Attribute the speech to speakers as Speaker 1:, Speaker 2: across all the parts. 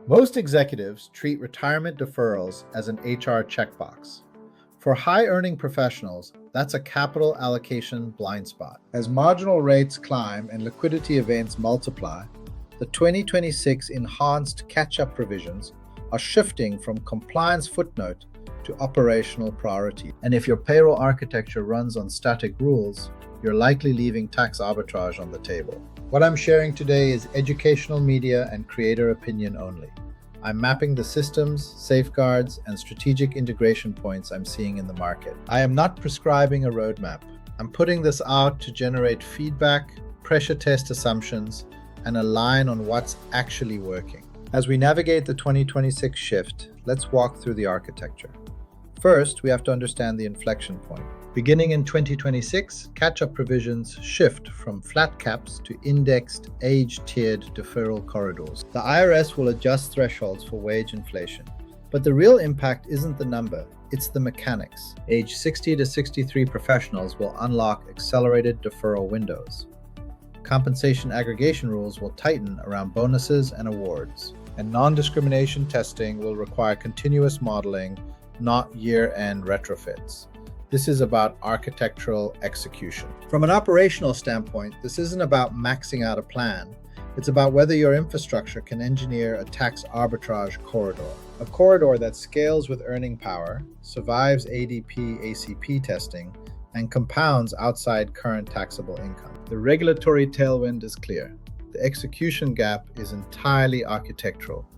Speaker 1: Most executives treat retirement deferrals as an HR checkbox. For high-earning professionals, that's a capital allocation blind spot. As marginal rates climb and liquidity events multiply, the 2026 enhanced catch-up provisions are shifting from compliance footnote to operational priority. And if your payroll architecture runs on static rules, you're likely leaving tax arbitrage on the table. What I'm sharing today is educational media and creator opinion only. I'm mapping the systems, safeguards, and strategic integration points I'm seeing in the market. I am not prescribing a roadmap. I'm putting this out to generate feedback, pressure test assumptions, and align on what's actually working. As we navigate the 2026 shift, let's walk through the architecture. First, we have to understand the inflection point. Beginning in 2026, catch-up provisions shift from flat caps to indexed, age-tiered deferral corridors. The IRS will adjust thresholds for wage inflation, but the real impact isn't the number, it's the mechanics. Age 60 to 63 professionals will unlock accelerated deferral windows. Compensation aggregation rules will tighten around bonuses and awards, and non-discrimination testing will require continuous modeling, not year-end retrofits. This is about architectural execution. From an operational standpoint, this isn't about maxing out a plan. It's about whether your infrastructure can engineer a tax arbitrage corridor. A corridor that scales with earning power, survives ADP ACP testing, and compounds outside current taxable income. The regulatory tailwind is clear. The execution gap is entirely architectural.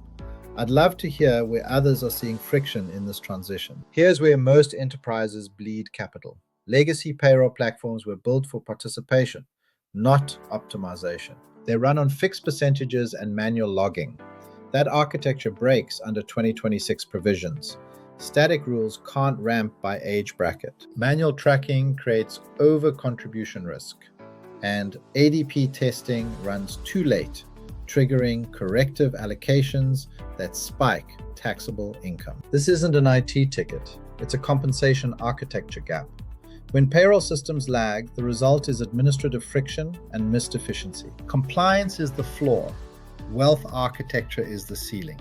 Speaker 1: I'd love to hear where others are seeing friction in this transition. Here's where most enterprises bleed capital. Legacy payroll platforms were built for participation, not optimization. They run on fixed percentages and manual logging. That architecture breaks under 2026 provisions. Static rules can't ramp by age bracket. Manual tracking creates over-contribution risk, and ADP testing runs too late, triggering corrective allocations that spike taxable income. This isn't an IT ticket, it's a compensation architecture gap. When payroll systems lag, the result is administrative friction and missed efficiency. Compliance is the floor, wealth architecture is the ceiling.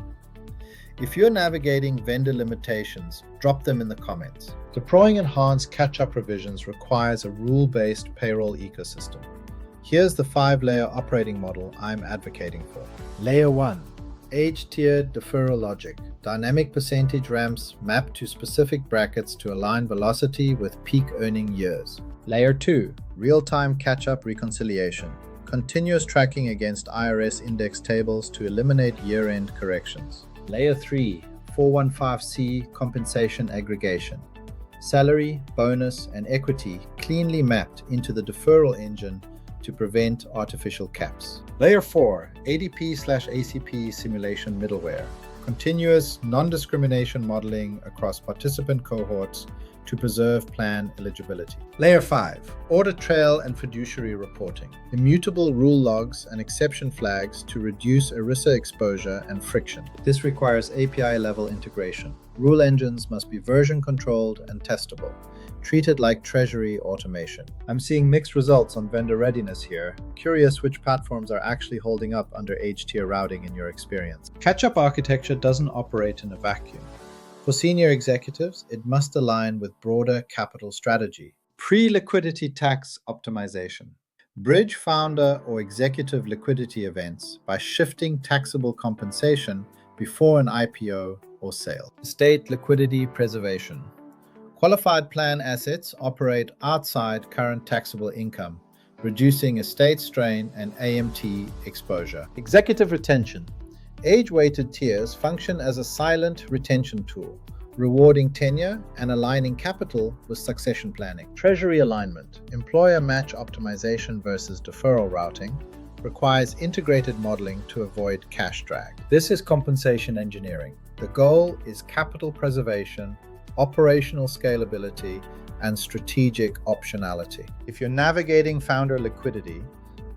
Speaker 1: If you're navigating vendor limitations, drop them in the comments. Deploying enhanced catch-up provisions requires a rule-based payroll ecosystem. Here's the 5-layer operating model I'm advocating for. Layer 1, age-tiered deferral logic. Dynamic percentage ramps map to specific brackets to align velocity with peak earning years. Layer 2, real-time catch-up reconciliation. Continuous tracking against IRS index tables to eliminate year-end corrections. Layer 3, 415C compensation aggregation. Salary, bonus, and equity cleanly mapped into the deferral engine to prevent artificial caps. Layer 4, ADP/ACP simulation middleware. Continuous non-discrimination modeling across participant cohorts to preserve plan eligibility. Layer 5, audit trail and fiduciary reporting. Immutable rule logs and exception flags to reduce ERISA exposure and friction. This requires API-level integration. Rule engines must be version controlled and testable, treated like treasury automation. I'm seeing mixed results on vendor readiness here. Curious which platforms are actually holding up under age-tier routing in your experience. Catch-up architecture doesn't operate in a vacuum. For senior executives, it must align with broader capital strategy. Pre-liquidity tax optimization. Bridge founder or executive liquidity events by shifting taxable compensation before an IPO or sale. Estate liquidity preservation. Qualified plan assets operate outside current taxable income, reducing estate strain and AMT exposure. Executive retention. Age-weighted tiers function as a silent retention tool, rewarding tenure and aligning capital with succession planning. Treasury alignment. Employer match optimization versus deferral routing requires integrated modeling to avoid cash drag. This is compensation engineering. The goal is capital preservation, operational scalability, and strategic optionality. If you're navigating founder liquidity,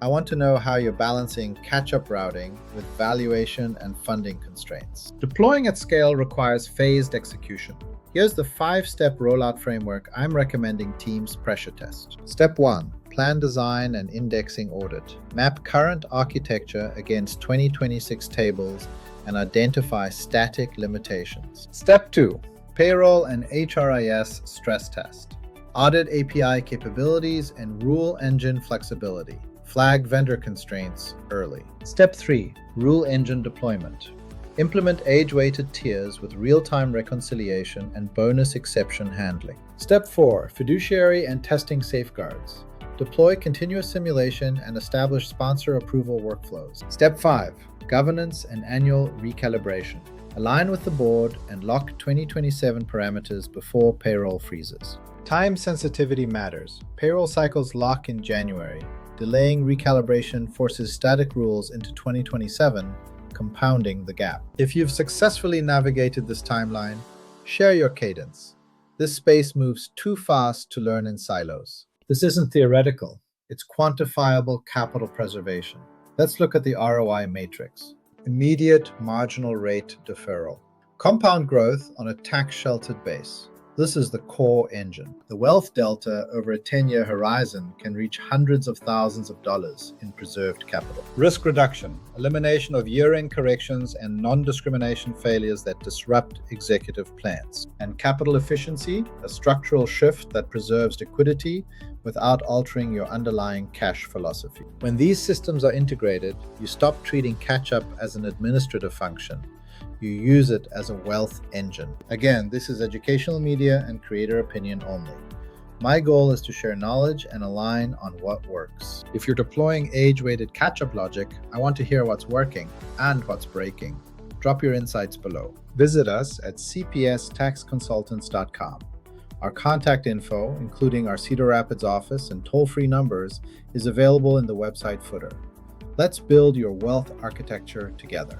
Speaker 1: I want to know how you're balancing catch-up routing with valuation and funding constraints. Deploying at scale requires phased execution. Here's the 5-step rollout framework I'm recommending teams pressure test. Step 1, plan design and indexing audit. Map current architecture against 2026 tables and identify static limitations. Step 2. Payroll and HRIS stress test. Audit API capabilities and rule engine flexibility. Flag vendor constraints early. Step 3. Rule engine deployment. Implement age-weighted tiers with real-time reconciliation and bonus exception handling. Step 4. Fiduciary and testing safeguards. Deploy continuous simulation and establish sponsor approval workflows. Step 5. Governance and annual recalibration. Align with the board and lock 2027 parameters before payroll freezes. Time sensitivity matters. Payroll cycles lock in January. Delaying recalibration forces static rules into 2027, compounding the gap. If you've successfully navigated this timeline, share your cadence. This space moves too fast to learn in silos. This isn't theoretical. It's quantifiable capital preservation. Let's look at the ROI matrix. Immediate marginal rate deferral. Compound growth on a tax-sheltered base. This is the core engine. The wealth delta over a 10-year horizon can reach hundreds of thousands of dollars in preserved capital. Risk reduction, elimination of year-end corrections and non-discrimination failures that disrupt executive plans. And capital efficiency, a structural shift that preserves liquidity without altering your underlying cash philosophy. When these systems are integrated, you stop treating catch-up as an administrative function. You use it as a wealth engine. Again, this is educational media and creator opinion only. My goal is to share knowledge and align on what works. If you're deploying age-weighted catch-up logic, I want to hear what's working and what's breaking. Drop your insights below. Visit us at cpstaxconsultants.com. Our contact info, including our Cedar Rapids office and toll-free numbers, is available in the website footer. Let's build your wealth architecture together.